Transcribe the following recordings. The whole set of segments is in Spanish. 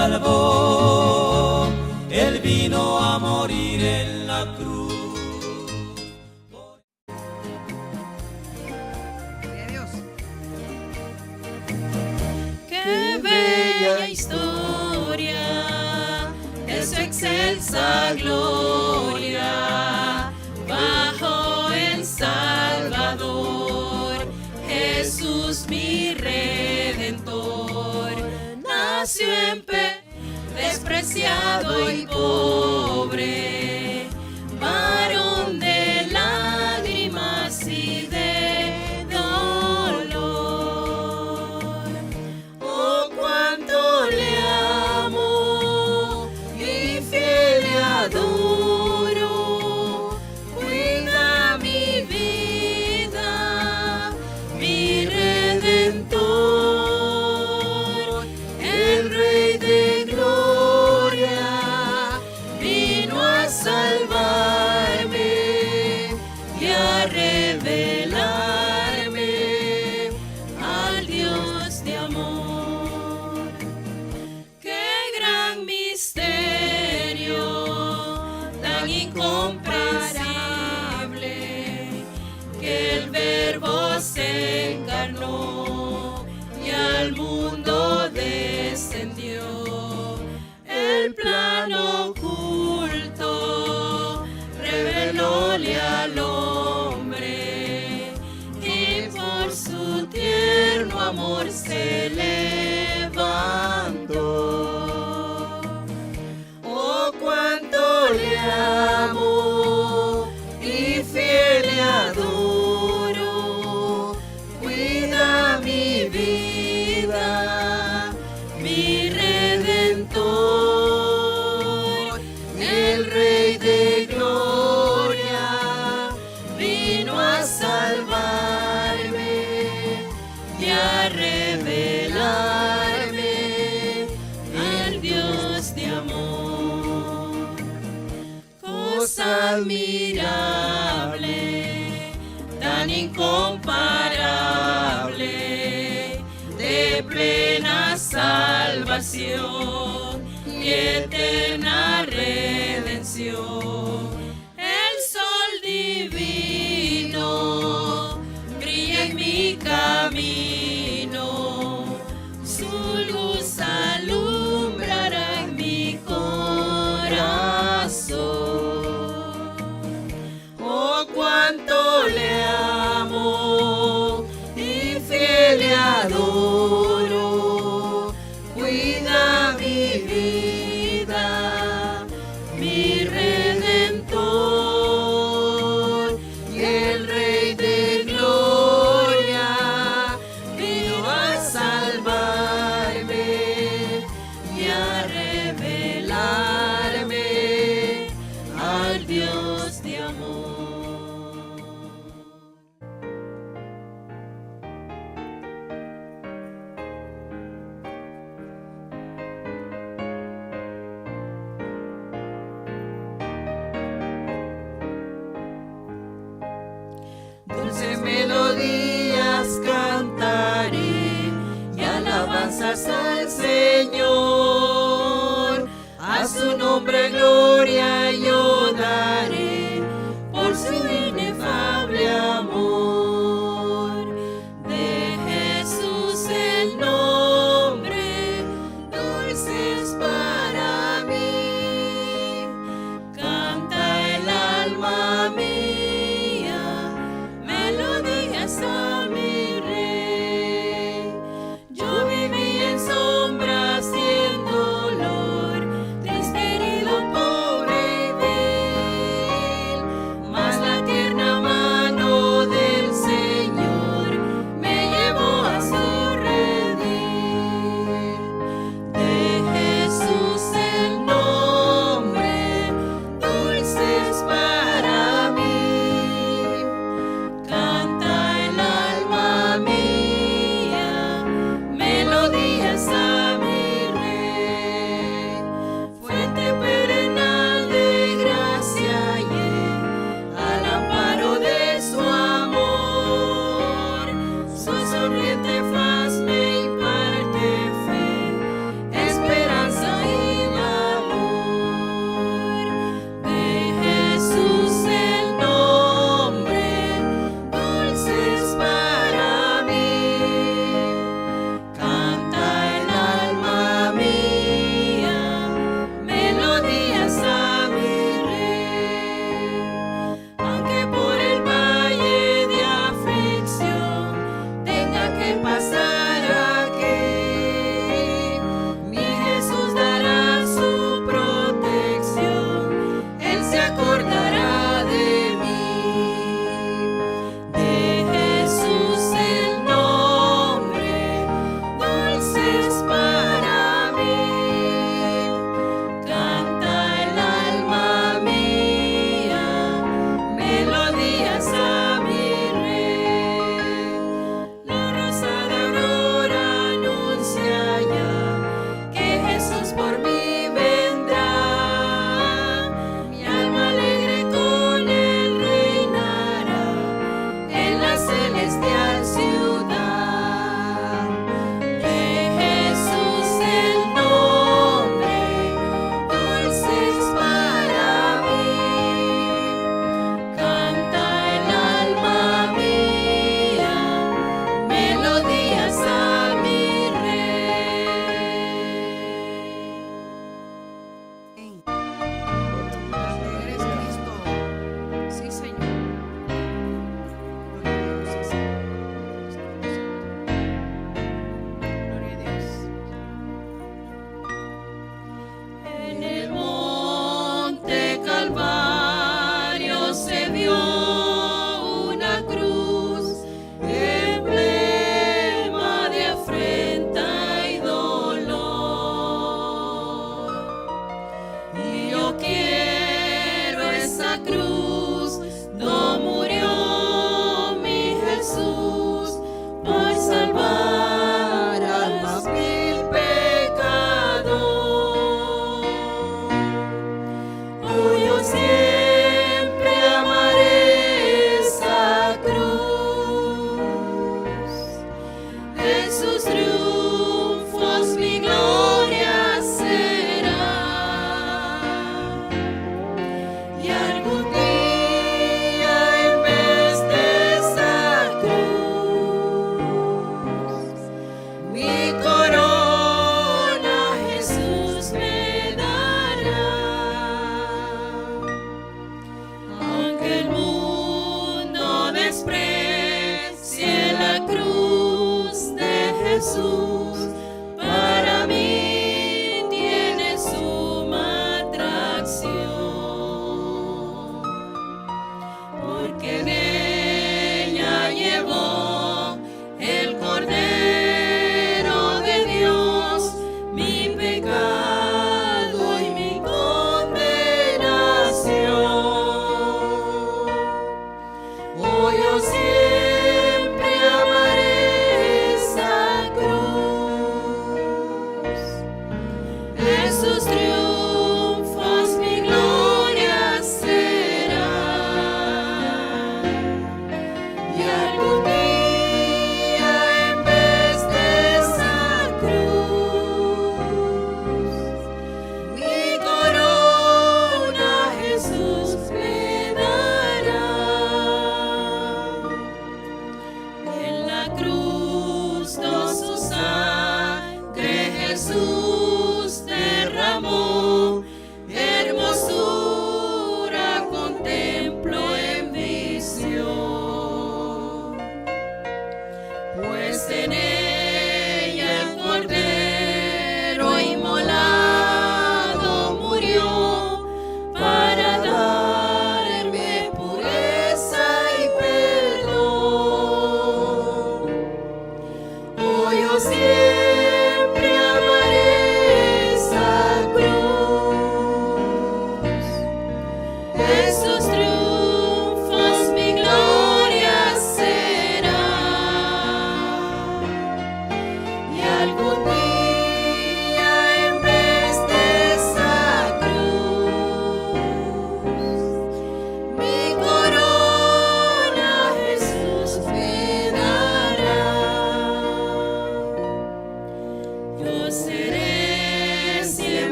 salvó, Él vino a morir en la cruz. ¡Qué bella historia de su excelsa gloria! Bajo el Salvador, Jesús mi Redentor, nació en despreciado y pobre, varón de lágrimas y de dolor. Oh, cuánto le amo y fiel le adoro, cuida mi vida, mi Redentor, el Rey de gloria, vino a salvarme y a revelarme al Dios de amor. Qué gran misterio, tan incomparable, que el Verbo se encarnó y al mundo descendió. El plan oculto revelóle al hombre y por su tierno amor se levantó. Oh, cuánto le amo y fiel le adoro, cuida mi vida, mi Redentor, el Rey de gloria, vino a salvarme y a revelarme al Dios de amor. Cosa admirable, tan incomparable, de plena salvación y eterna redención. El sol divino brilla en mi camino, su luz alumbrará en mi corazón. Oh, cuánto le amo y fiel le adoro, cuida mi vida, mi Redentor, y el Rey de gloria vino a salvarme y a revelarme al Dios de amor. Dulces melodías cantaré y alabanzas al Señor. A su nombre gloria yo daré por su inefable amor. De Jesús el nombre, dulce es para mí. Canta el alma mía, melodías a mi Rey. Yo viví en sombras y en dolor, triste, herido, pobre y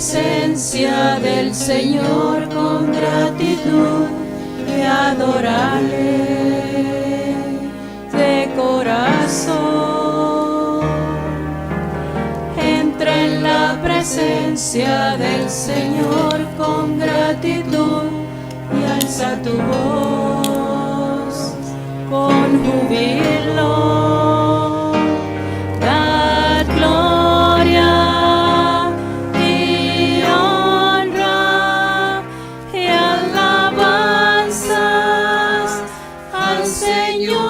presencia del Señor con gratitud y adorarle de corazón. Entra en la presencia del Señor con gratitud y alza tu voz con júbilo. Dad gloria y honra y alabanzas al Señor,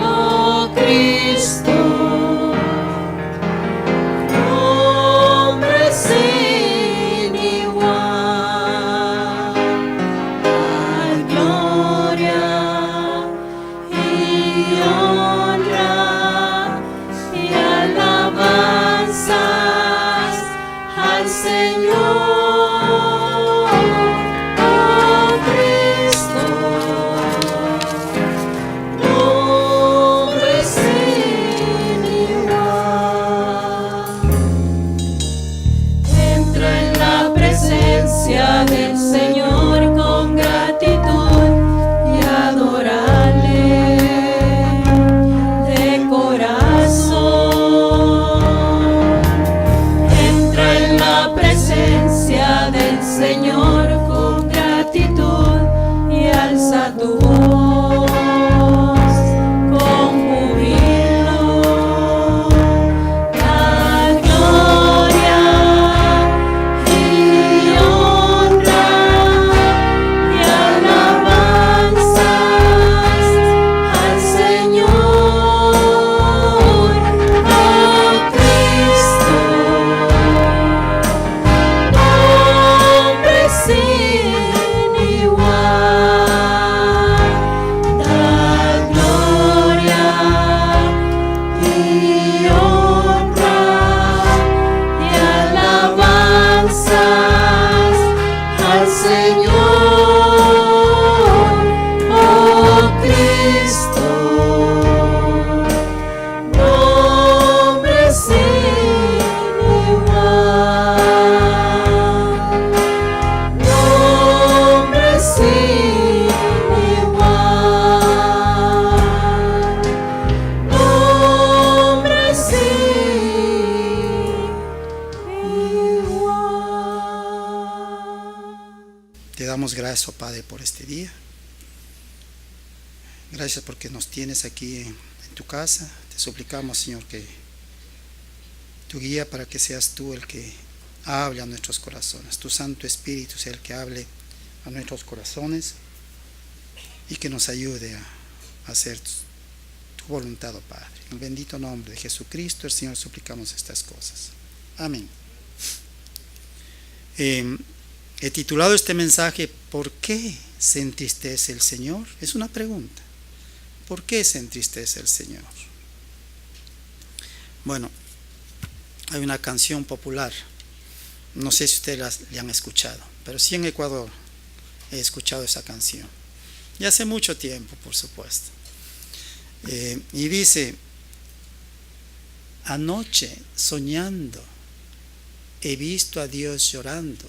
oh Cristo. Nombre sin igual. Dad gloria y honra y alabanzas al Señor, oh Cristo. Nombre sin igual. Entra en la presencia del Señor con gratitud y adorarle de corazón. Entra en la presencia del Señor con gratitud y alza tu voz con júbilo. Dad gloria y honra y alabanzas al Señor, oh Cristo. Nombre sin igual. Dad gloria y honra y alabanzas al Señor, oh Cristo. Nombre sin igual. Nombre sin igual. Nombre sin igual. Te damos gracias, oh Padre, por este día. Gracias porque nos tienes aquí en tu casa. Te suplicamos, Señor, que tu guía para que seas tú el que hable a nuestros corazones. Tu Santo Espíritu sea el que hable a nuestros corazones y que nos ayude a hacer tu voluntad, oh Padre. En el bendito nombre de Jesucristo, el Señor, suplicamos estas cosas. Amén. He titulado este mensaje ¿Por qué se entristece el Señor? Es una pregunta. ¿Por qué se entristece el Señor? Bueno, hay una canción popular, no sé si ustedes la han escuchado, pero sí en Ecuador he escuchado esa canción. Y hace mucho tiempo, por supuesto. Y dice: anoche soñando he visto a Dios llorando,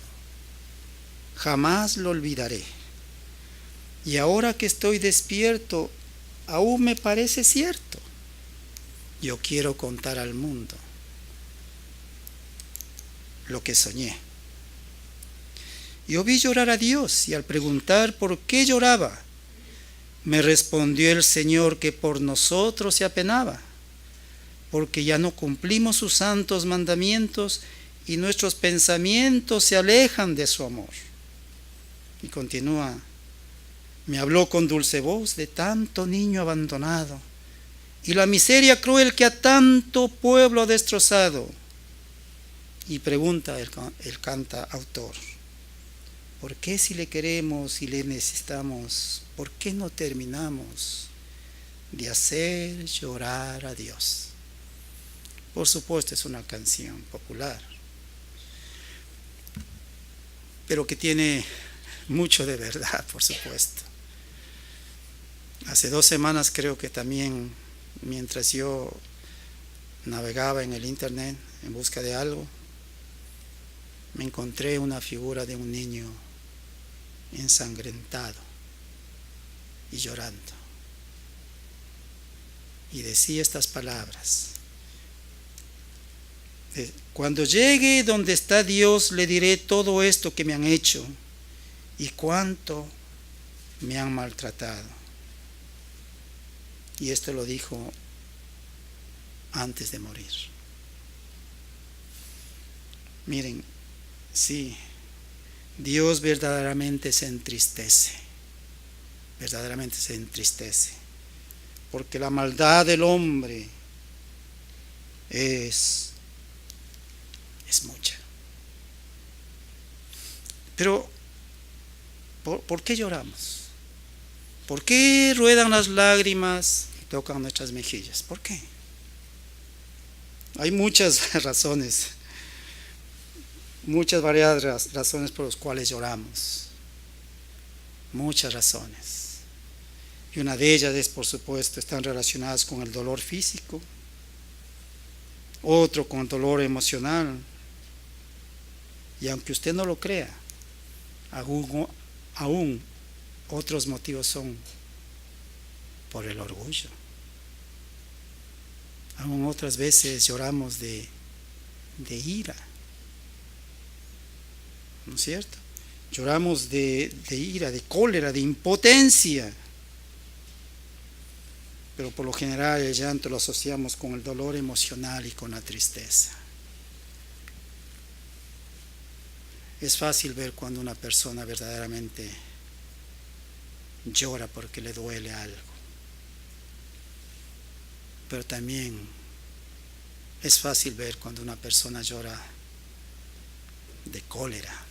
jamás lo olvidaré. Y ahora que estoy despierto, aún me parece cierto. Yo quiero contar al mundo lo que soñé. Yo vi llorar a Dios y al preguntar por qué lloraba, me respondió el Señor que por nosotros se apenaba, porque ya no cumplimos sus santos mandamientos y nuestros pensamientos se alejan de su amor. Y continúa: me habló con dulce voz de tanto niño abandonado y la miseria cruel que a tanto pueblo ha destrozado. Y pregunta el cantautor: ¿por qué si le queremos y le necesitamos, por qué no terminamos de hacer llorar a Dios? Por supuesto, es una canción popular, pero que tiene mucho de verdad, por supuesto. Hace 2 semanas creo que también, mientras yo navegaba en el internet en busca de algo, me encontré una figura de un niño ensangrentado y llorando. Y decía estas palabras: cuando llegue donde está Dios, le diré todo esto que me han hecho y cuánto me han maltratado. Y esto lo dijo antes de morir. Miren, sí, Dios verdaderamente se entristece, porque la maldad del hombre es mucha. Pero, ¿por qué lloramos? ¿Por qué ruedan las lágrimas y tocan nuestras mejillas? ¿Por qué? Hay muchas razones, muchas variadas razones por las cuales lloramos. Muchas razones. Y una de ellas es, por supuesto, están relacionadas con el dolor físico, otro con el dolor emocional. Y aunque usted no lo crea, aún otros motivos son por el orgullo. Aún otras veces lloramos de ira, ¿no es cierto? Lloramos de ira, de cólera, de impotencia. Pero por lo general el llanto lo asociamos con el dolor emocional y con la tristeza. Es fácil ver cuando una persona verdaderamente llora porque le duele algo. Pero también es fácil ver cuando una persona llora de cólera,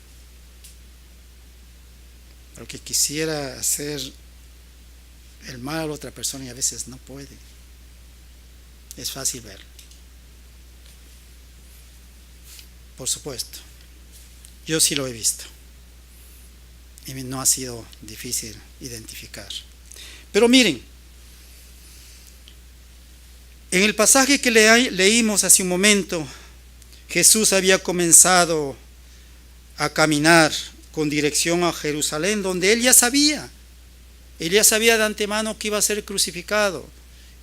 porque quisiera hacer el mal a la otra persona y a veces no puede. Es fácil verlo. Por supuesto, yo sí lo he visto y no ha sido difícil identificar. Pero miren, en el pasaje que leímos hace un momento, Jesús había comenzado a caminar con dirección a Jerusalén, donde él ya sabía de antemano que iba a ser crucificado,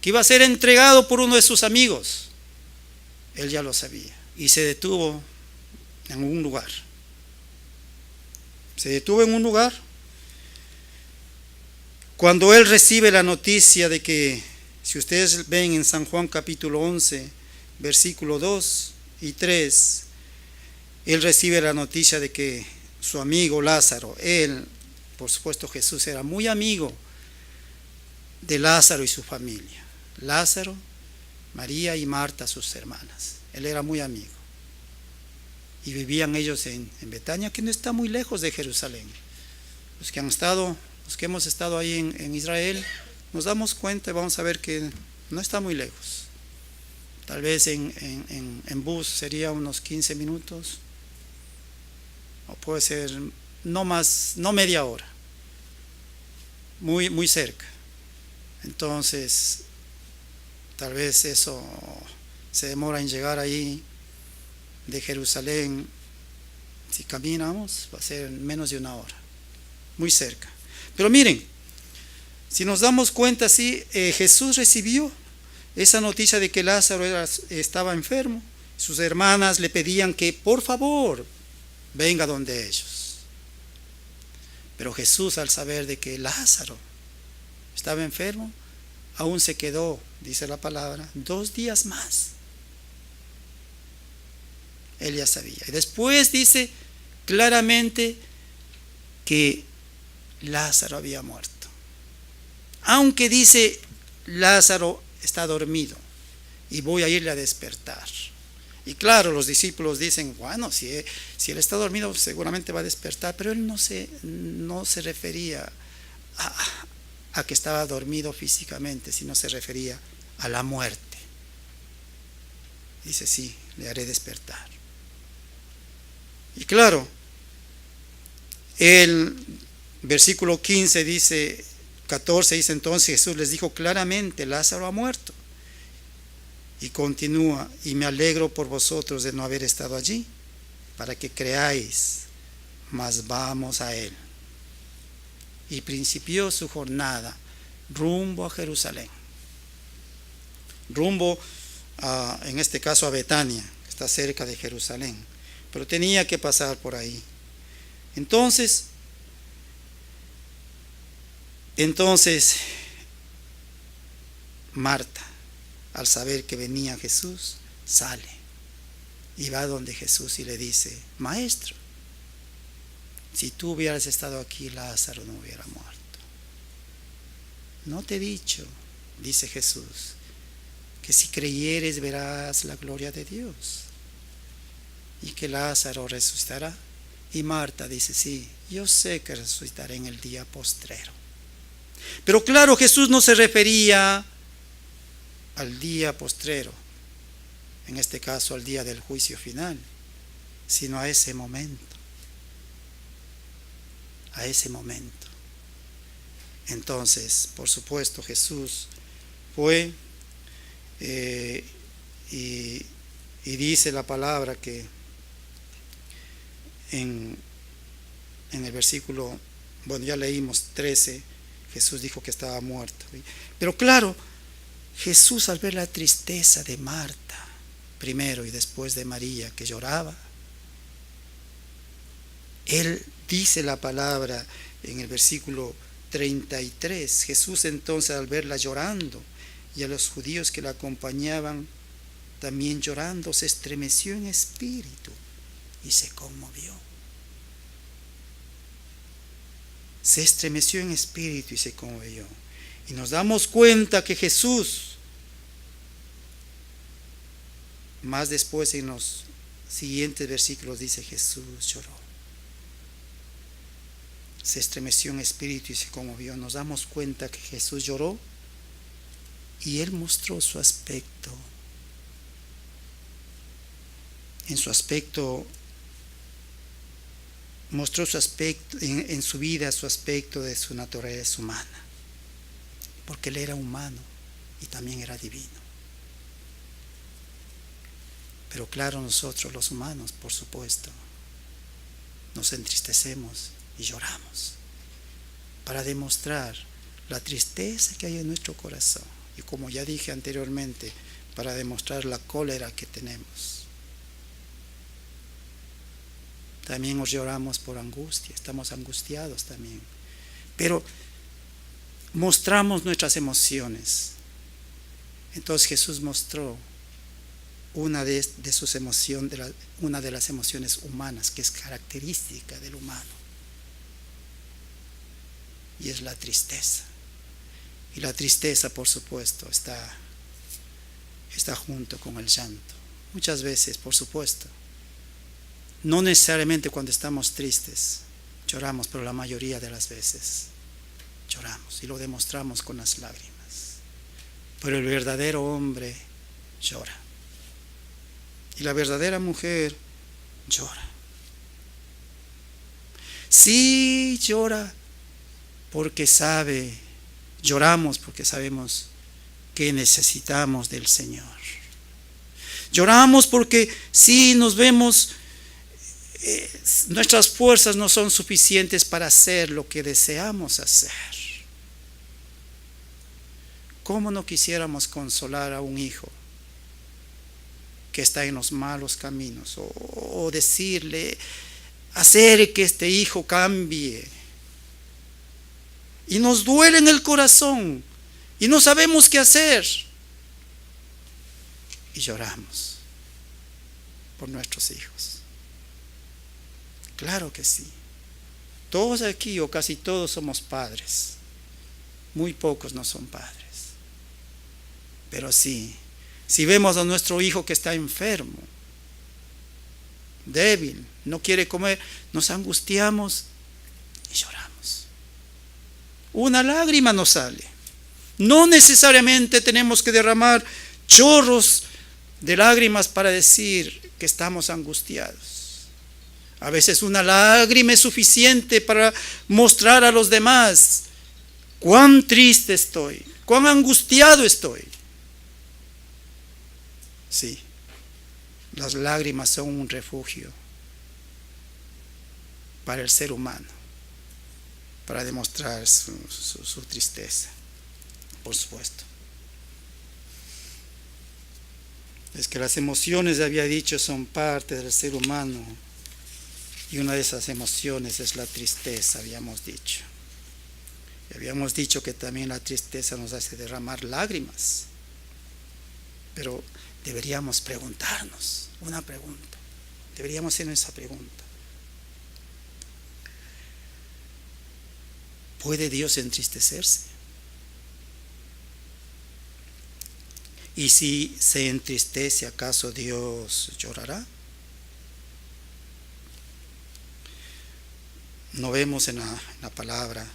que iba a ser entregado por uno de sus amigos. Él ya lo sabía y se detuvo en un lugar. Cuando él recibe la noticia de que, si ustedes ven en San Juan capítulo 11, versículo 2 y 3, él recibe la noticia de que su amigo Lázaro, él, por supuesto Jesús era muy amigo de Lázaro y su familia. Lázaro, María y Marta, sus hermanas. Él era muy amigo. Y vivían ellos en Betania, que no está muy lejos de Jerusalén. Los que hemos estado ahí en Israel, nos damos cuenta y vamos a ver que no está muy lejos. Tal vez en bus sería unos 15 minutos, o puede ser no más, no media hora, muy cerca. Entonces, tal vez eso se demora en llegar ahí de Jerusalén. Si caminamos, va a ser menos de una hora, muy cerca. Pero miren, si nos damos cuenta, sí, Jesús recibió esa noticia de que Lázaro estaba enfermo. Sus hermanas le pedían que por favor venga donde ellos. Pero Jesús, al saber de que Lázaro estaba enfermo, aún se quedó, dice la palabra, 2 días más. Él ya sabía. Y después dice claramente que Lázaro había muerto. Aunque dice, Lázaro está dormido y voy a irle a despertar. Y claro, los discípulos dicen, bueno, si él está dormido seguramente va a despertar, pero él no se refería a que estaba dormido físicamente, sino se refería a la muerte. Dice, sí, le haré despertar. Y claro, el versículo 15 dice, 14 dice, entonces Jesús les dijo claramente, Lázaro ha muerto. Y continúa, y me alegro por vosotros de no haber estado allí, para que creáis, mas vamos a Él. Y principió su jornada rumbo a Jerusalén, rumbo en este caso a Betania, que está cerca de Jerusalén, pero tenía que pasar por ahí. Entonces Marta, al saber que venía Jesús, sale y va donde Jesús y le dice: Maestro, si tú hubieras estado aquí, Lázaro no hubiera muerto. No te he dicho, dice Jesús, que si creyeres verás la gloria de Dios y que Lázaro resucitará. Y Marta dice: sí, yo sé que resucitaré en el día postrero. Pero claro, Jesús no se refería al día postrero, en este caso al día del juicio final, sino a ese momento. A ese momento. Entonces, por supuesto, Jesús fue y dice la palabra que en el versículo, bueno, ya leímos 13, Jesús dijo que estaba muerto. Pero claro, Jesús, al ver la tristeza de Marta, primero y después de María, que lloraba, Él dice la palabra en el versículo 33, Jesús entonces, al verla llorando y a los judíos que la acompañaban también llorando, se estremeció en espíritu y se conmovió. Se estremeció en espíritu y se conmovió. Y nos damos cuenta que Jesús, más después en los siguientes versículos, dice: Jesús lloró. Se estremeció en espíritu y se conmovió. Nos damos cuenta que Jesús lloró y Él mostró su aspecto. En su aspecto, mostró su aspecto, en su vida, su aspecto de su naturaleza humana. Porque Él era humano y también era divino. Pero claro, nosotros los humanos, por supuesto, nos entristecemos y lloramos para demostrar la tristeza que hay en nuestro corazón, y como ya dije anteriormente, para demostrar la cólera que tenemos. También nos lloramos por angustia, estamos angustiados también, pero mostramos nuestras emociones. Entonces Jesús mostró una de sus emociones, una de las emociones humanas que es característica del humano, y es la tristeza. Y la tristeza, por supuesto, está junto con el llanto. Muchas veces, por supuesto, no necesariamente cuando estamos tristes lloramos, pero la mayoría de las veces lloramos y lo demostramos con las lágrimas. Pero el verdadero hombre llora y la verdadera mujer llora. Sí, llora porque lloramos porque sabemos que necesitamos del Señor. Lloramos porque sí nos vemos, nuestras fuerzas no son suficientes para hacer lo que deseamos hacer. ¿Cómo no quisiéramos consolar a un hijo que está en los malos caminos, o decirle, hacer que este hijo cambie? Y nos duele en el corazón y no sabemos qué hacer y lloramos por nuestros hijos. Claro que sí. Todos aquí, o casi todos, somos padres. Muy pocos no son padres. Pero sí, si vemos a nuestro hijo que está enfermo, débil, no quiere comer, nos angustiamos y lloramos. Una lágrima nos sale. No necesariamente tenemos que derramar chorros de lágrimas para decir que estamos angustiados. A veces una lágrima es suficiente para mostrar a los demás cuán triste estoy, cuán angustiado estoy. Sí, las lágrimas son un refugio para el ser humano, para demostrar su tristeza, por supuesto. Es que las emociones, había dicho, son parte del ser humano, y una de esas emociones es la tristeza, habíamos dicho. Y habíamos dicho que también la tristeza nos hace derramar lágrimas. Pero deberíamos preguntarnos una pregunta. Deberíamos hacer esa pregunta. ¿Puede Dios entristecerse? Y si se entristece, ¿acaso Dios llorará? No vemos en la palabra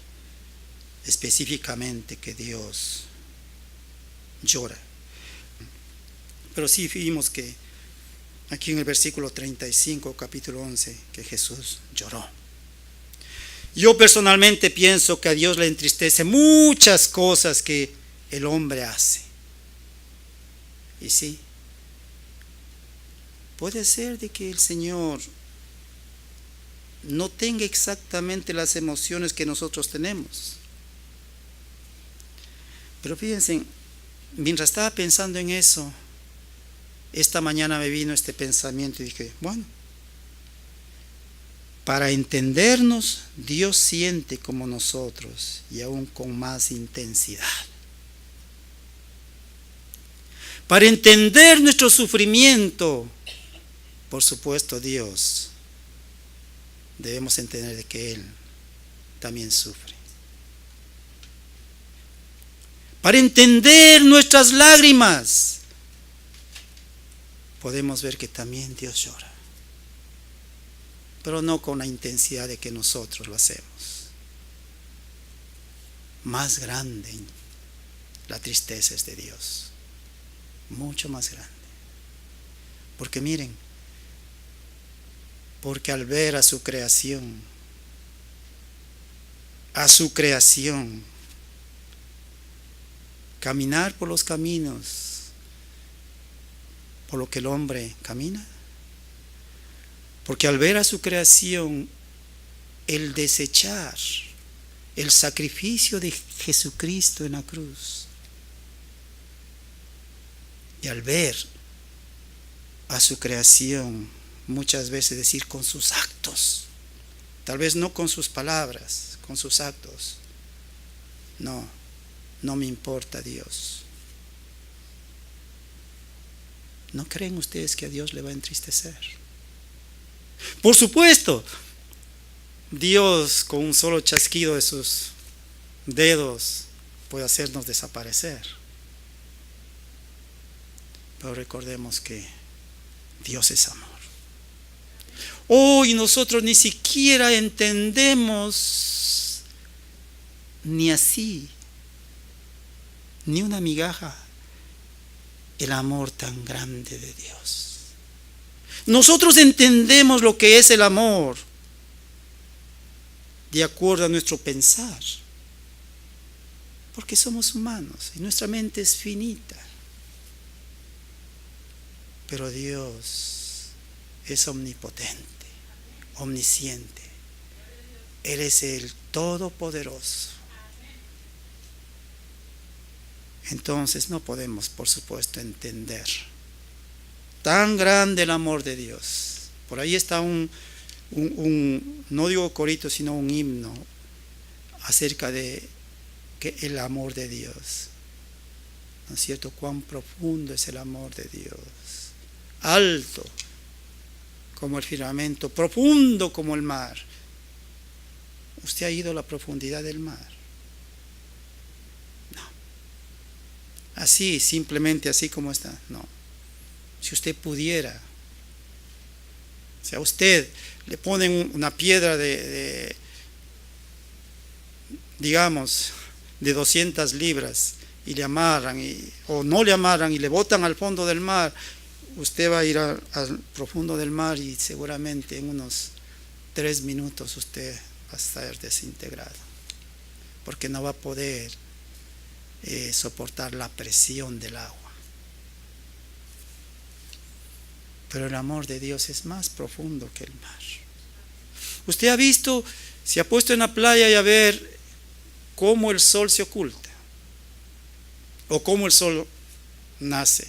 específicamente que Dios llora. Pero sí vimos que aquí en el versículo 35, capítulo 11, que Jesús lloró. Yo personalmente pienso que a Dios le entristece muchas cosas que el hombre hace. Y sí, puede ser de que el Señor no tenga exactamente las emociones que nosotros tenemos. Pero fíjense, mientras estaba pensando en eso, esta mañana me vino este pensamiento y dije, bueno, para entendernos, Dios siente como nosotros y aún con más intensidad. Para entender nuestro sufrimiento, por supuesto, Dios, debemos entender de que Él también sufre. Para entender nuestras lágrimas, podemos ver que también Dios llora, pero no con la intensidad de que nosotros lo hacemos. Más grande la tristeza es de Dios, mucho más grande. Porque miren, porque al ver a su creación, caminar por los caminos por lo que el hombre camina, porque al ver a su creación, el desechar el sacrificio de Jesucristo en la cruz, y al ver a su creación, muchas veces decir con sus actos, tal vez no con sus palabras, con sus actos, no me importa Dios. ¿No creen ustedes que a Dios le va a entristecer? Por supuesto, Dios con un solo chasquido de sus dedos puede hacernos desaparecer. Pero recordemos que Dios es amor. Hoy nosotros ni siquiera entendemos ni así, ni una migaja, el amor tan grande de Dios. Nosotros entendemos lo que es el amor de acuerdo a nuestro pensar, porque somos humanos y nuestra mente es finita. Pero Dios es omnipotente, omnisciente. Él es el Todopoderoso. Entonces no podemos, por supuesto, entender tan grande el amor de Dios. Por ahí está un no digo corito, sino un himno acerca de que el amor de Dios. ¿No es cierto? Cuán profundo es el amor de Dios. Alto como el firmamento, profundo como el mar. ¿Usted ha ido a la profundidad del mar? No. Así, simplemente así como está. No. Si usted pudiera, si a usted le ponen una piedra digamos, de 200 libras y le amarran, o no le amarran y le botan al fondo del mar, usted va a ir al profundo del mar y seguramente en unos 3 minutos usted va a estar desintegrado, porque no va a poder soportar la presión del agua. Pero el amor de Dios es más profundo que el mar. Usted ha visto, se ha puesto en la playa y a ver cómo el sol se oculta o cómo el sol nace.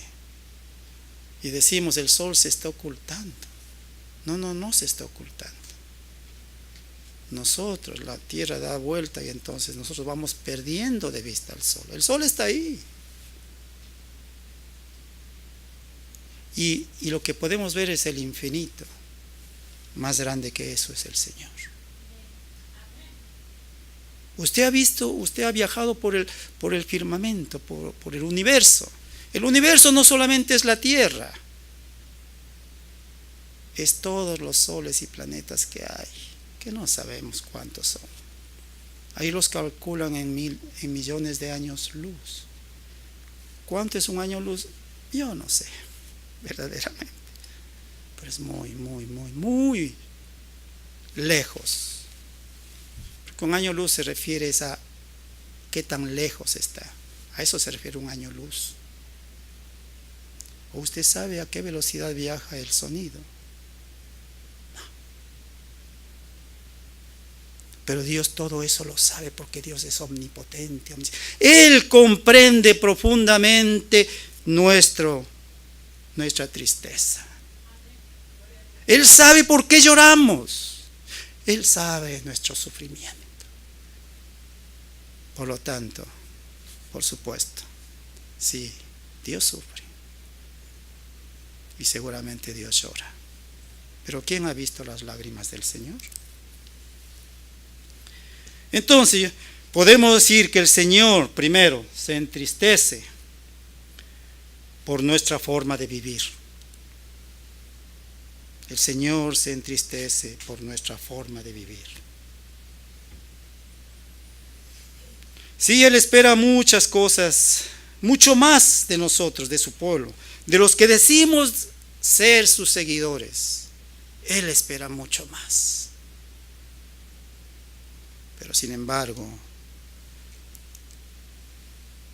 Y decimos, el sol se está ocultando. No se está ocultando. Nosotros, la tierra da vuelta y entonces nosotros vamos perdiendo de vista al sol. El sol está ahí. Y lo que podemos ver es el infinito. Más grande que eso es el Señor. Usted ha visto, usted ha viajado por el firmamento, por el universo. El universo no solamente es la Tierra, es todos los soles y planetas que hay, que no sabemos cuántos son. Ahí los calculan en millones de años luz. ¿Cuánto es un año luz? Yo no sé, verdaderamente. Pero es muy lejos. Porque un año luz se refiere a qué tan lejos está. A eso se refiere un año luz. ¿O usted sabe a qué velocidad viaja el sonido? No. Pero Dios todo eso lo sabe porque Dios es omnipotente. Él comprende profundamente nuestra tristeza. Él sabe por qué lloramos. Él sabe nuestro sufrimiento. Por lo tanto, por supuesto, sí, Dios sufre. Y seguramente Dios llora. Pero ¿quién ha visto las lágrimas del Señor? Entonces, podemos decir que el Señor, primero, se entristece por nuestra forma de vivir. El Señor se entristece por nuestra forma de vivir. Sí, Él espera muchas cosas, mucho más de nosotros, de su pueblo, de los que decimos ser sus seguidores. Él espera mucho más. Pero sin embargo,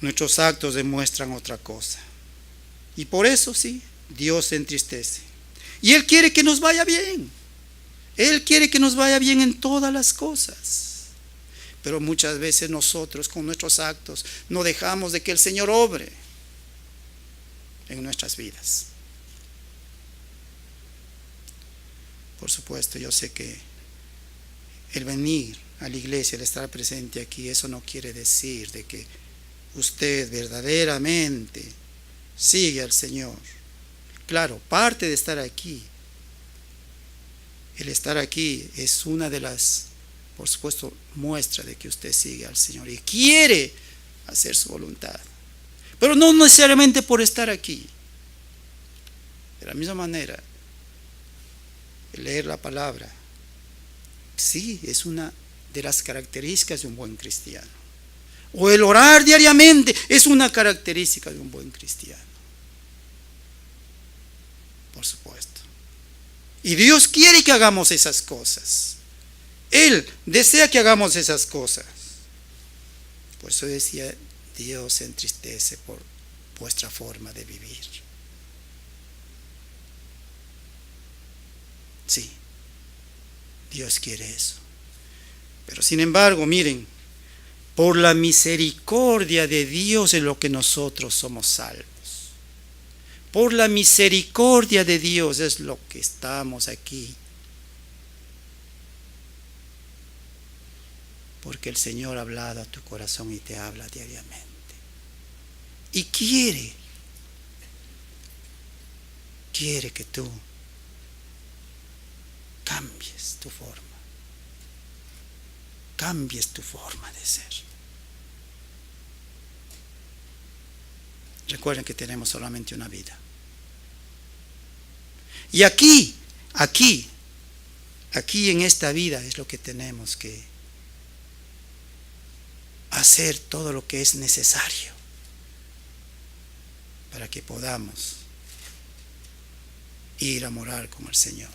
nuestros actos demuestran otra cosa. Y por eso sí, Dios se entristece. Y Él quiere que nos vaya bien. Él quiere que nos vaya bien en todas las cosas. Pero muchas veces nosotros con nuestros actos no dejamos de que el Señor obre en nuestras vidas. Por supuesto, yo sé que el venir a la iglesia, el estar presente aquí, eso no quiere decir de que usted verdaderamente sigue al Señor. Claro, parte de estar aquí, el estar aquí es una de las, por supuesto, muestra de que usted sigue al Señor y quiere hacer su voluntad. Pero no necesariamente por estar aquí. De la misma manera, el leer la palabra, sí, es una de las características de un buen cristiano. O el orar diariamente es una característica de un buen cristiano. Por supuesto. Y Dios quiere que hagamos esas cosas. Él desea que hagamos esas cosas. Por eso decía, Dios se entristece por vuestra forma de vivir. Sí, Dios quiere eso. Pero sin embargo, miren, por la misericordia de Dios es lo que nosotros somos salvos. Por la misericordia de Dios es lo que estamos aquí. Porque el Señor ha hablado a tu corazón y te habla diariamente. Y quiere que tú cambies tu forma. Cambies tu forma de ser. Recuerden que tenemos solamente una vida. Y aquí en esta vida es lo que tenemos que hacer, todo lo que es necesario para que podamos ir a morar con el Señor.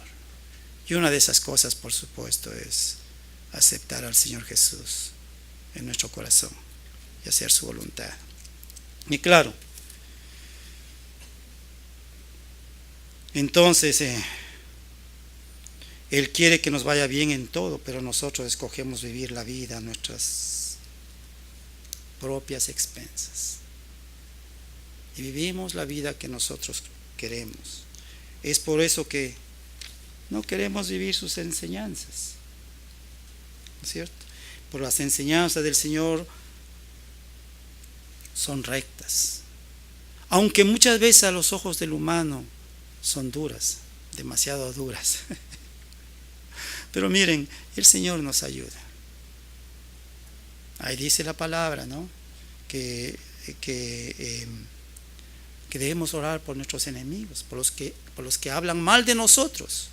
Y una de esas cosas, por supuesto, es aceptar al Señor Jesús en nuestro corazón y hacer su voluntad. Y claro, entonces Él quiere que nos vaya bien en todo, pero nosotros escogemos vivir la vida a nuestras propias expensas. Y vivimos la vida que nosotros queremos. Es por eso que no queremos vivir sus enseñanzas, ¿no es cierto? Por las enseñanzas del Señor son rectas, aunque muchas veces a los ojos del humano son duras, demasiado duras. Pero miren, el Señor nos ayuda. Ahí dice la palabra, ¿no? Que debemos orar por nuestros enemigos, por los que hablan mal de nosotros.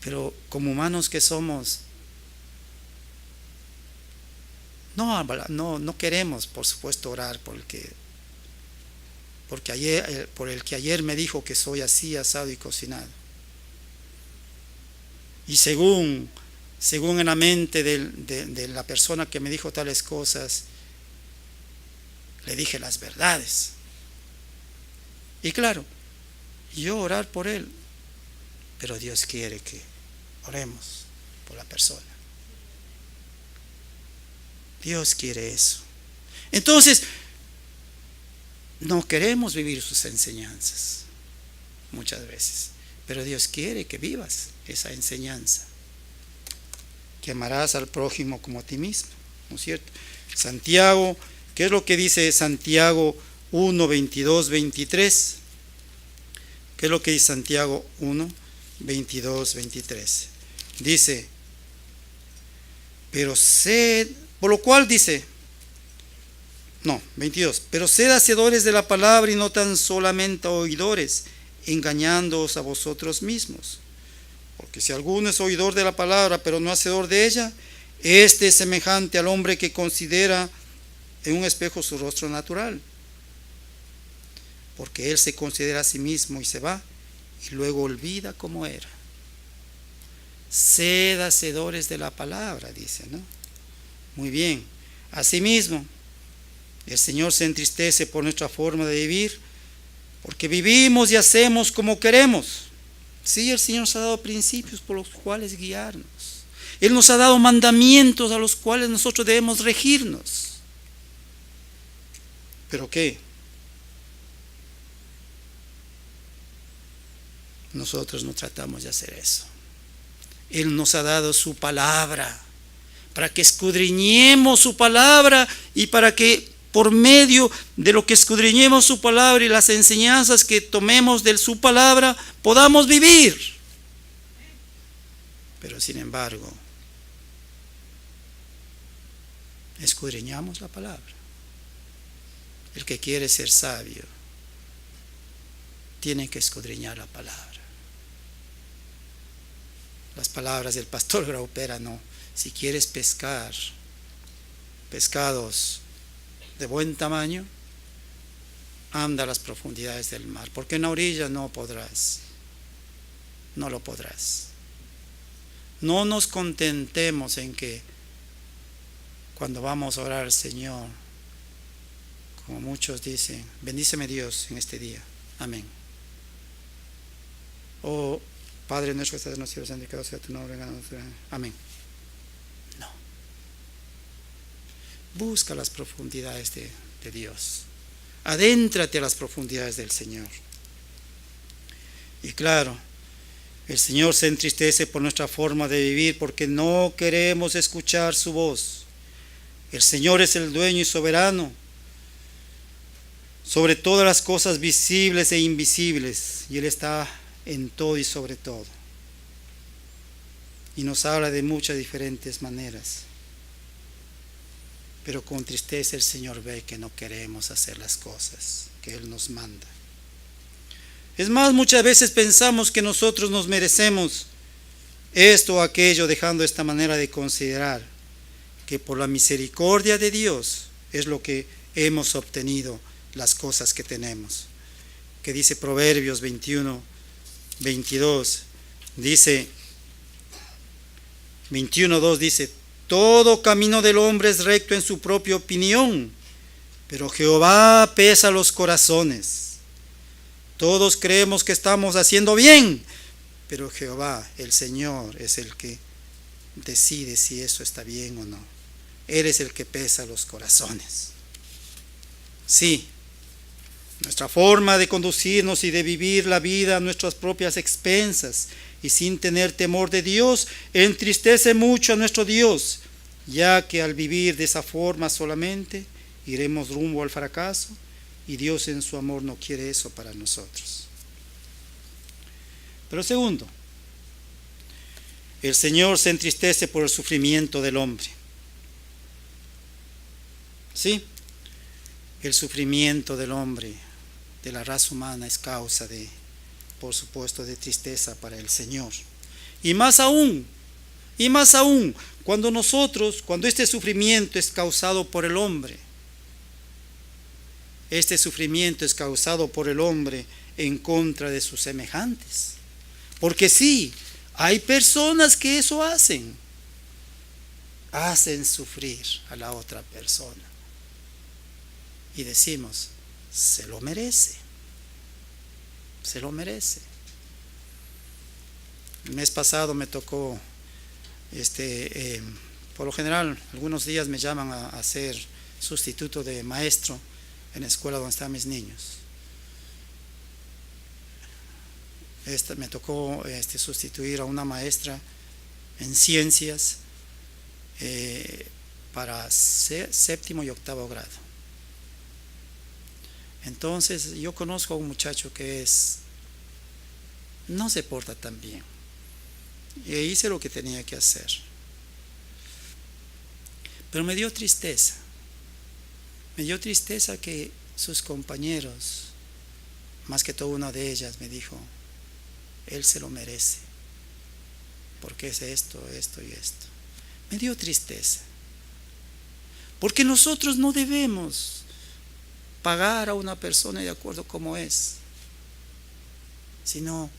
Pero como humanos que somos, no queremos, por supuesto, orar por el que ayer me dijo que soy así, asado y cocinado. Y según en la mente de la persona que me dijo tales cosas, le dije las verdades. Y claro, yo orar por él, pero Dios quiere que oremos por la persona. Dios quiere eso. Entonces, no queremos vivir sus enseñanzas muchas veces, pero Dios quiere que vivas esa enseñanza, que amarás al prójimo como a ti mismo, ¿no es cierto? Santiago, ¿qué es lo que dice Santiago 1, 22, 23? ¿Qué es lo que dice Santiago 1, 22, 23? Dice, pero sed, por lo cual dice, no, 22, pero sed hacedores de la palabra y no tan solamente oidores, engañándoos a vosotros mismos. Porque si alguno es oidor de la palabra, pero no hacedor de ella, este es semejante al hombre que considera en un espejo su rostro natural. Porque él se considera a sí mismo y se va, y luego olvida cómo era. Sed hacedores de la palabra, dice, ¿no? Muy bien. Asimismo, el Señor se entristece por nuestra forma de vivir, porque vivimos y hacemos como queremos. Sí, el Señor nos ha dado principios por los cuales guiarnos. Él nos ha dado mandamientos a los cuales nosotros debemos regirnos. ¿Pero qué? Nosotros no tratamos de hacer eso. Él nos ha dado su palabra para que escudriñemos su palabra y para que por medio de lo que escudriñemos su palabra y las enseñanzas que tomemos de su palabra podamos vivir. Pero sin embargo, escudriñamos la palabra. El que quiere ser sabio tiene que escudriñar la palabra. Las palabras del pastor Graupera, no. Si quieres pescar pescados de buen tamaño, anda a las profundidades del mar, porque en la orilla no podrás, no lo podrás. No nos contentemos en que cuando vamos a orar al Señor, como muchos dicen, bendíceme Dios en este día, amén. Oh Padre nuestro que estás en los cielos, santificado sea tu nombre, amén. No. Busca las profundidades de Dios. Adéntrate a las profundidades del Señor. Y claro, el Señor se entristece por nuestra forma de vivir porque no queremos escuchar su voz. El Señor es el dueño y soberano sobre todas las cosas visibles e invisibles, y Él está en todo y sobre todo. Y nos habla de muchas diferentes maneras. Pero con tristeza el Señor ve que no queremos hacer las cosas que Él nos manda. Es más, muchas veces pensamos que nosotros nos merecemos esto o aquello, dejando esta manera de considerar que por la misericordia de Dios es lo que hemos obtenido las cosas que tenemos. Que dice Proverbios 21, 22, dice 21:2 dice: todo camino del hombre es recto en su propia opinión, pero Jehová pesa los corazones. Todos creemos que estamos haciendo bien, pero Jehová, el Señor, es el que decide si eso está bien o no. Él es el que pesa los corazones. Sí, nuestra forma de conducirnos y de vivir la vida a nuestras propias expensas y sin tener temor de Dios entristece mucho a nuestro Dios, ya que al vivir de esa forma solamente iremos rumbo al fracaso y Dios en su amor no quiere eso para nosotros. Pero segundo, el Señor se entristece por el sufrimiento del hombre. Sí, el sufrimiento del hombre, de la raza humana, es causa de, por supuesto, de tristeza para el Señor. Y más aún, cuando este sufrimiento es causado por el hombre, este sufrimiento es causado por el hombre en contra de sus semejantes. Porque sí, hay personas que eso hacen sufrir a la otra persona. Y decimos, se lo merece. Se lo merece. El mes pasado me tocó, por lo general, algunos días me llaman a ser sustituto de maestro en la escuela donde están mis niños. Me tocó sustituir a una maestra en ciencias para séptimo y octavo grado. Entonces yo conozco a un muchacho que no se porta tan bien, y hice lo que tenía que hacer, pero me dio tristeza que sus compañeros, más que todo una de ellas, me dijo, él se lo merece, porque es esto y esto. Me dio tristeza, porque nosotros no debemos pagar a una persona de acuerdo como es, sino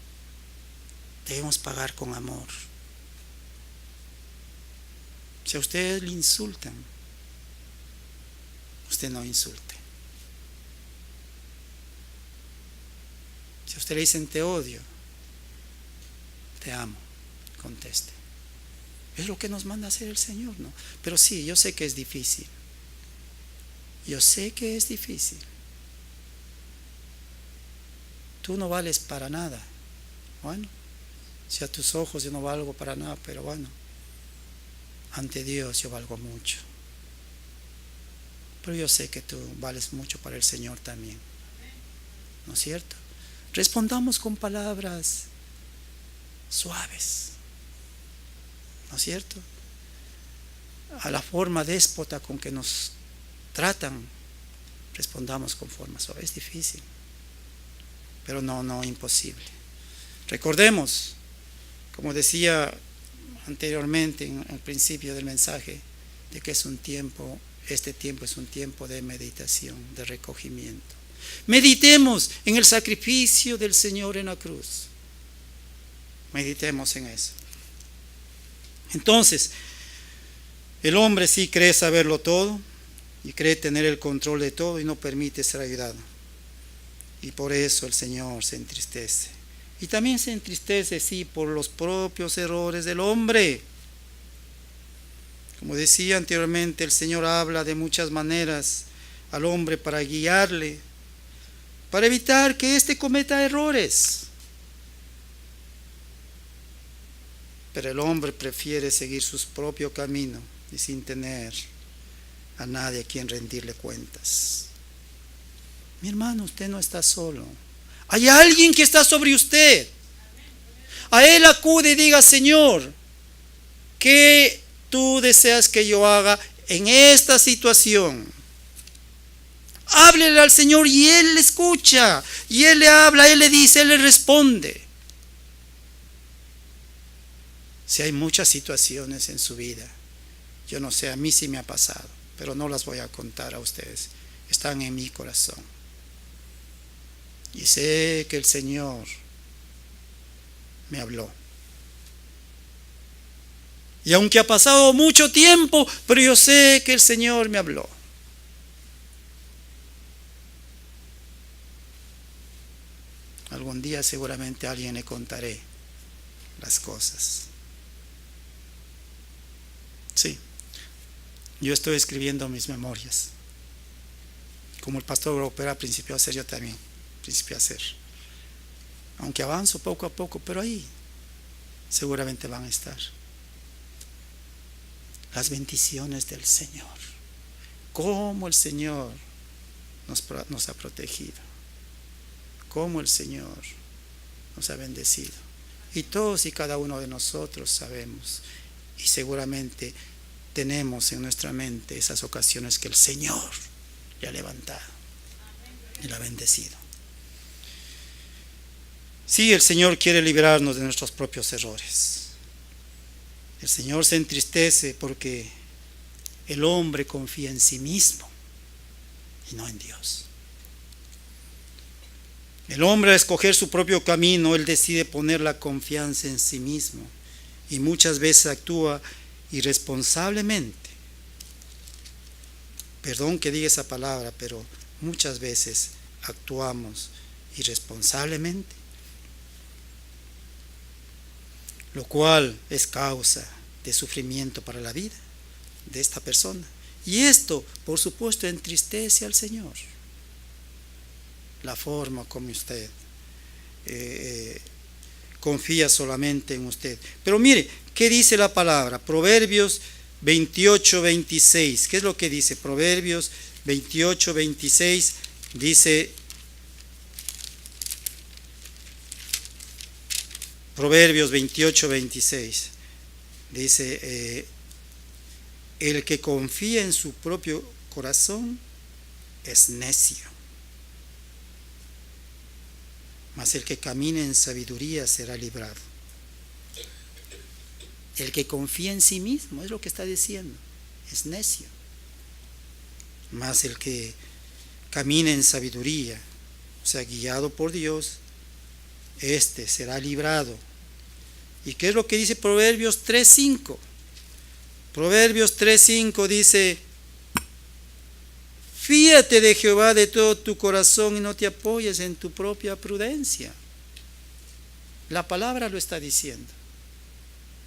debemos pagar con amor. Si a usted le insultan, usted no insulte. Si a usted le dicen te odio, te amo, conteste. Es lo que nos manda a hacer el Señor, ¿no? Pero sí, yo sé que es difícil. Tú no vales para nada. Bueno, si a tus ojos yo no valgo para nada, pero bueno, ante Dios yo valgo mucho. Pero yo sé que tú vales mucho para el Señor también, ¿no es cierto? Respondamos con palabras suaves, ¿no es cierto? A la forma déspota con que nos tratan, respondamos con forma suave. Es difícil, pero no imposible. Recordemos, como decía anteriormente en el principio del mensaje, de que este tiempo es un tiempo de meditación, de recogimiento. Meditemos en el sacrificio del Señor en la cruz. Meditemos en eso. Entonces, el hombre sí cree saberlo todo y cree tener el control de todo y no permite ser ayudado. Y por eso el Señor se entristece. Y también se entristece, sí, por los propios errores del hombre. Como decía anteriormente, el Señor habla de muchas maneras al hombre para guiarle, para evitar que éste cometa errores. Pero el hombre prefiere seguir su propio camino y sin tener a nadie a quien rendirle cuentas. Mi hermano, usted no está solo. Hay alguien que está sobre usted. A Él acude y diga, Señor, ¿qué tú deseas que yo haga en esta situación? Háblele al Señor y Él le escucha. Y Él le habla, Él le dice, Él le responde. Si hay muchas situaciones en su vida, yo no sé, a mí sí me ha pasado, pero no las voy a contar a ustedes. Están en mi corazón. Y sé que el Señor me habló. Y aunque ha pasado mucho tiempo, pero yo sé que el Señor me habló. Algún día seguramente a alguien le contaré las cosas. Sí, yo estoy escribiendo mis memorias. Como el pastor Opera principió a hacer, yo también principié a hacer. Aunque avanzo poco a poco, pero ahí seguramente van a estar las bendiciones del Señor. Cómo el Señor nos ha protegido, cómo el Señor nos ha bendecido. Y todos y cada uno de nosotros sabemos, y seguramente tenemos en nuestra mente esas ocasiones que el Señor le ha levantado y le ha bendecido. Sí, el Señor quiere liberarnos de nuestros propios errores. El Señor se entristece porque el hombre confía en sí mismo y no en Dios. El hombre, al escoger su propio camino, él decide poner la confianza en sí mismo y muchas veces actúa irresponsablemente. Perdón que diga esa palabra, pero muchas veces actuamos irresponsablemente, lo cual es causa de sufrimiento para la vida de esta persona. Y esto, por supuesto, entristece al Señor. La forma como usted confía solamente en usted. Pero mire, ¿qué dice la palabra? Proverbios 28:26. ¿Qué es lo que dice? Proverbios 28:26 dice... Proverbios 28:26 dice, el que confía en su propio corazón es necio, mas el que camina en sabiduría será librado. El que confía en sí mismo, es lo que está diciendo, es necio, mas el que camina en sabiduría, o sea, guiado por Dios, este será librado. ¿Y qué es lo que dice Proverbios 3:5? Proverbios 3:5 dice, fíate de Jehová de todo tu corazón y no te apoyes en tu propia prudencia. La palabra lo está diciendo,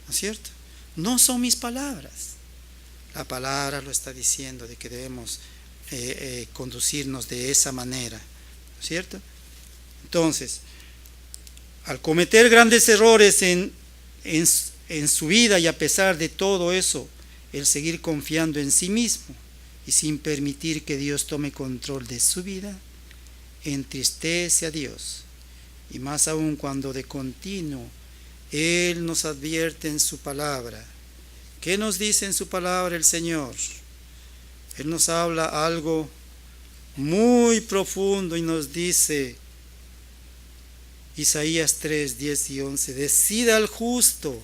¿no es cierto? No son mis palabras. La palabra lo está diciendo, de que debemos conducirnos de esa manera, ¿no es cierto? Entonces, al cometer grandes errores en su vida y a pesar de todo eso, el seguir confiando en sí mismo y sin permitir que Dios tome control de su vida, entristece a Dios. Y más aún cuando de continuo Él nos advierte en su palabra. ¿Qué nos dice en su palabra el Señor? Él nos habla algo muy profundo y nos dice, Isaías 3:10 y 11, decida al justo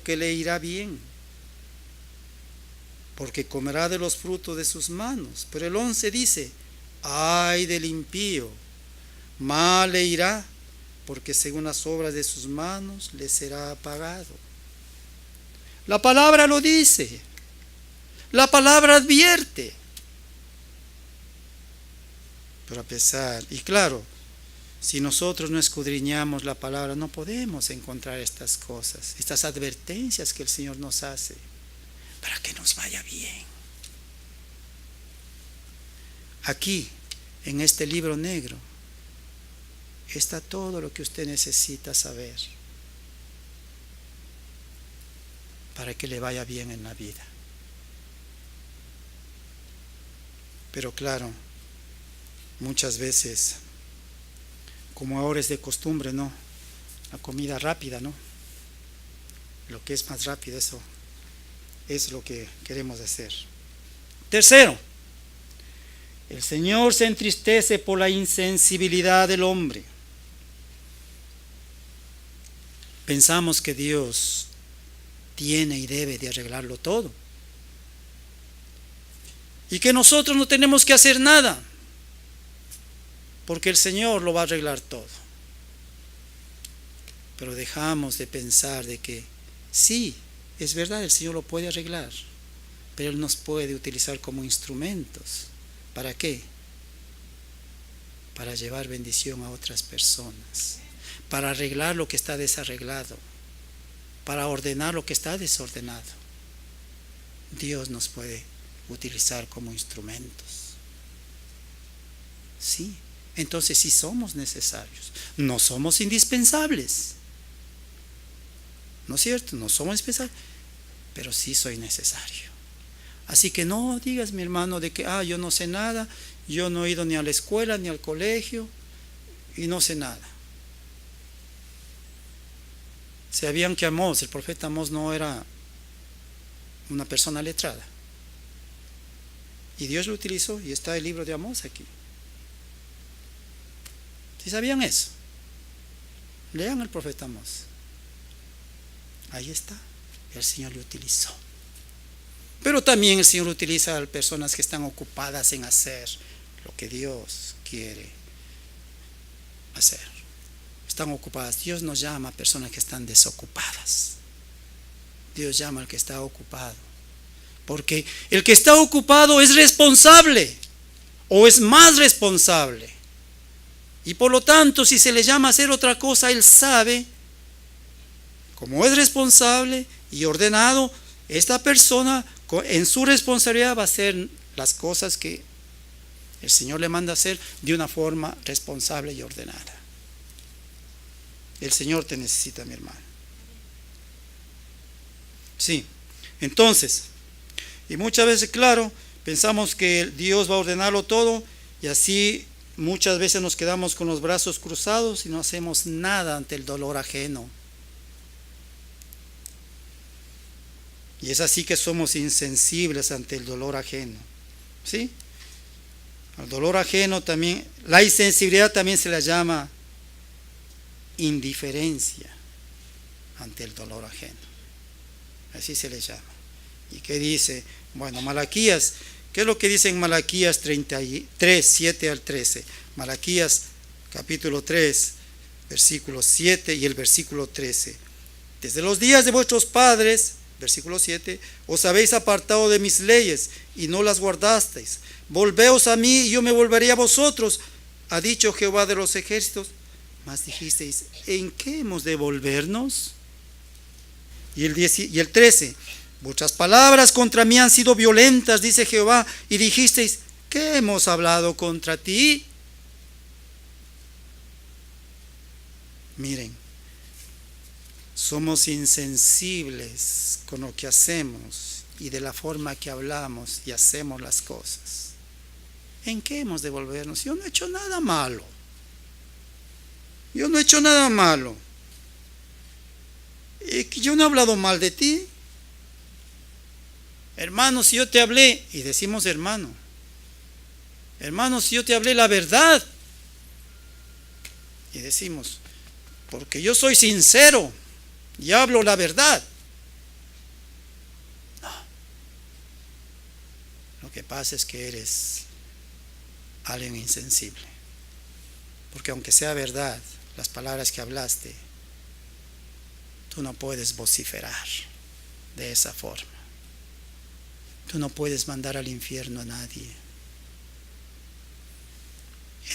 que le irá bien, porque comerá de los frutos de sus manos. Pero el 11 dice, ay del impío, mal le irá, porque según las obras de sus manos le será pagado. La palabra lo dice, la palabra advierte. Pero a pesar, y claro, si nosotros no escudriñamos la palabra, no podemos encontrar estas cosas, estas advertencias que el Señor nos hace para que nos vaya bien. Aquí, en este libro negro, está todo lo que usted necesita saber para que le vaya bien en la vida. Pero claro, muchas veces, como ahora es de costumbre, ¿no? La comida rápida, ¿no? Lo que es más rápido, eso es lo que queremos hacer. Tercero, el Señor se entristece por la insensibilidad del hombre. Pensamos que Dios tiene y debe de arreglarlo todo, y que nosotros no tenemos que hacer nada, porque el Señor lo va a arreglar todo. Pero dejamos de pensar de que sí, es verdad, el Señor lo puede arreglar, pero Él nos puede utilizar como instrumentos. ¿Para qué? Para llevar bendición a otras personas. para arreglar lo que está desarreglado, para ordenar lo que está desordenado. Dios nos puede utilizar como instrumentos. Sí, entonces sí somos necesarios, no somos indispensables. ¿No es cierto? No somos indispensables, pero sí soy necesario. Así que no digas, mi hermano, de que yo no sé nada, yo no he ido ni a la escuela ni al colegio y no sé nada. Sabían que Amós, el profeta Amós, no era una persona letrada. Y Dios lo utilizó, y está el libro de Amós aquí. ¿Sí sabían eso? Lean el profeta Amós. Ahí está, el Señor lo utilizó. Pero también el Señor utiliza a personas que están ocupadas en hacer lo que Dios quiere hacer. Están ocupadas. Dios nos llama a personas que están desocupadas. Dios llama al que está ocupado. Porque el que está ocupado es responsable, o es más responsable. Y por lo tanto, si se le llama a hacer otra cosa, él sabe, como es responsable y ordenado, esta persona en su responsabilidad va a hacer las cosas que el Señor le manda hacer de una forma responsable y ordenada. El Señor te necesita, mi hermano. Sí, entonces, y muchas veces, claro, pensamos que Dios va a ordenarlo todo, y así muchas veces nos quedamos con los brazos cruzados y no hacemos nada ante el dolor ajeno. Y es así que somos insensibles ante el dolor ajeno. ¿Sí? Al dolor ajeno también, la insensibilidad también se la llama indiferencia ante el dolor ajeno. Así se le llama. ¿Y qué dice? Bueno, Malaquías, ¿qué es lo que dice en Malaquías 33, 7 al 13? Malaquías capítulo 3, versículo 7 y el versículo 13. Desde los días de vuestros padres, versículo 7, os habéis apartado de mis leyes y no las guardasteis. Volveos a mí y yo me volveré a vosotros, ha dicho Jehová de los ejércitos. Mas dijisteis, ¿en qué hemos de volvernos? Y el 13, vuestras palabras contra mí han sido violentas, dice Jehová, y dijisteis, ¿qué hemos hablado contra ti? Miren, somos insensibles con lo que hacemos y de la forma que hablamos y hacemos las cosas. ¿En qué hemos de volvernos? Yo no he hecho nada malo. Yo no he hecho nada malo. Yo no he hablado mal de ti. Hermano, si yo te hablé, y decimos hermano, si yo te hablé la verdad, y decimos, porque yo soy sincero y hablo la verdad. No. Lo que pasa es que eres alguien insensible. Porque aunque sea verdad, las palabras que hablaste, tú no puedes vociferar de esa forma. Tú no puedes mandar al infierno a nadie.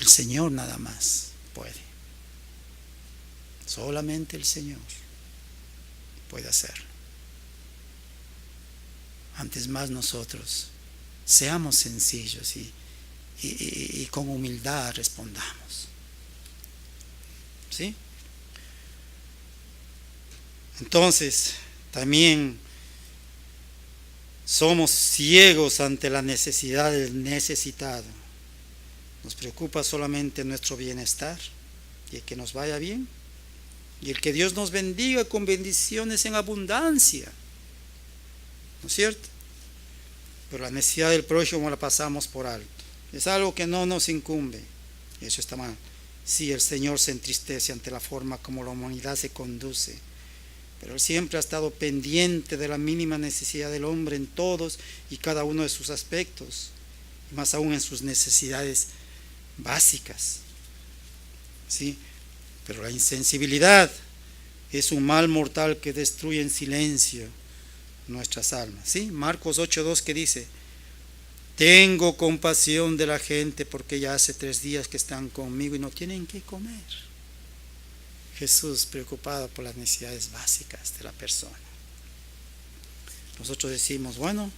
El Señor nada más puede. Solamente el Señor puede hacerlo. Antes más nosotros seamos sencillos y con humildad respondamos. ¿Sí? Entonces, también somos ciegos ante la necesidad del necesitado. Nos preocupa solamente nuestro bienestar y el que nos vaya bien y el que Dios nos bendiga con bendiciones en abundancia. ¿No es cierto? Pero la necesidad del prójimo la pasamos por alto. Es algo que no nos incumbe. Y eso está mal. Sí, el Señor se entristece ante la forma como la humanidad se conduce, pero Él siempre ha estado pendiente de la mínima necesidad del hombre en todos y cada uno de sus aspectos, y más aún en sus necesidades básicas. ¿Sí? Pero la insensibilidad es un mal mortal que destruye en silencio nuestras almas. ¿Sí? Marcos 8:2 que dice, tengo compasión de la gente porque ya hace 3 días que están conmigo y no tienen qué comer. Jesús preocupado por las necesidades básicas de la persona. Nosotros decimos, bueno,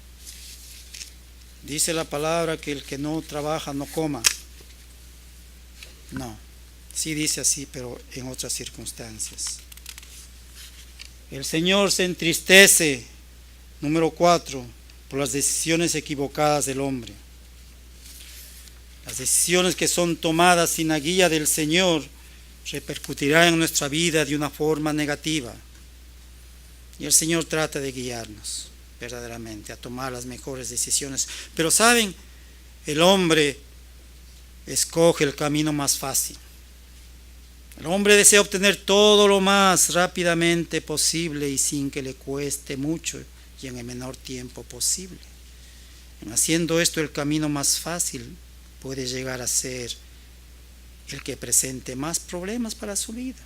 dice la palabra que el que no trabaja no coma. No, sí dice así, pero en otras circunstancias. El Señor se entristece, número 4, por las decisiones equivocadas del hombre. Las decisiones que son tomadas sin la guía del Señor repercutirán en nuestra vida de una forma negativa. Y el Señor trata de guiarnos verdaderamente a tomar las mejores decisiones. Pero saben, el hombre escoge el camino más fácil. El hombre desea obtener todo lo más rápidamente posible y sin que le cueste mucho y en el menor tiempo posible. En haciendo esto, el camino más fácil puede llegar a ser el que presente más problemas para su vida.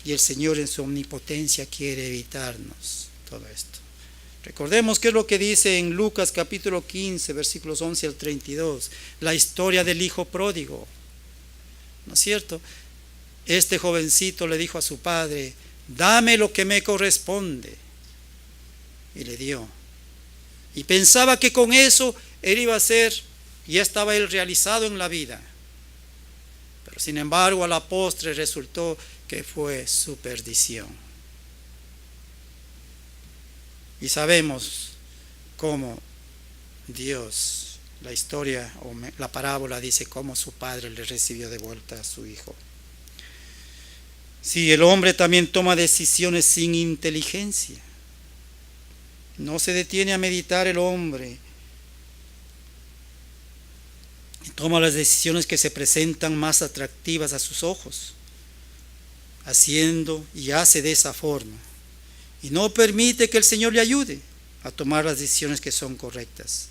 Y el Señor en su omnipotencia quiere evitarnos todo esto. Recordemos qué es lo que dice en Lucas capítulo 15, versículos 11 al 32, la historia del hijo pródigo. ¿No es cierto? Este jovencito le dijo a su padre, dame lo que me corresponde. Y le dio. Y pensaba que con eso él iba a ser, ya estaba él realizado en la vida. Pero sin embargo a la postre resultó que fue su perdición. Y sabemos cómo Dios, la historia o la parábola dice cómo su padre le recibió de vuelta a su hijo. Sí, el hombre también toma decisiones sin inteligencia. No se detiene a meditar el hombre. Toma las decisiones que se presentan más atractivas a sus ojos, haciendo y hace de esa forma. Y no permite que el Señor le ayude a tomar las decisiones que son correctas.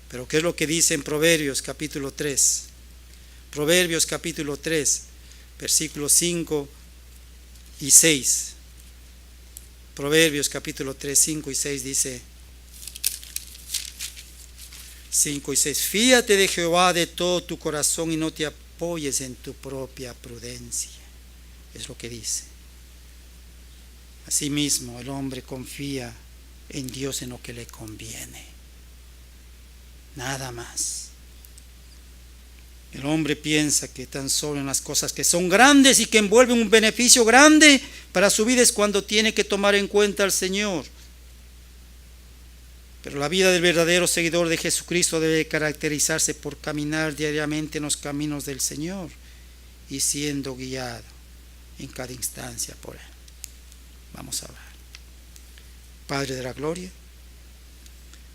Pero ¿qué es lo que dice en Proverbios capítulo 3? Proverbios capítulo 3, versículos 5 y 6. Proverbios capítulo 3, 5 y 6 dice 5 y 6. Fíate de Jehová de todo tu corazón y no te apoyes en tu propia prudencia. Es lo que dice. Asimismo, el hombre confía en Dios en lo que le conviene. Nada más. El hombre piensa que tan solo en las cosas que son grandes y que envuelven un beneficio grande para su vida es cuando tiene que tomar en cuenta al Señor. Pero la vida del verdadero seguidor de Jesucristo debe caracterizarse por caminar diariamente en los caminos del Señor y siendo guiado en cada instancia por Él. Vamos a orar. Padre de la gloria,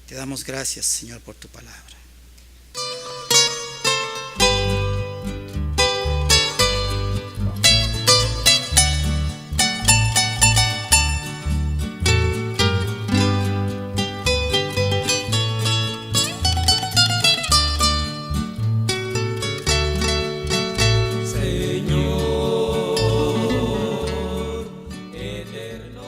te damos gracias, Señor, por tu palabra. Señor, eterno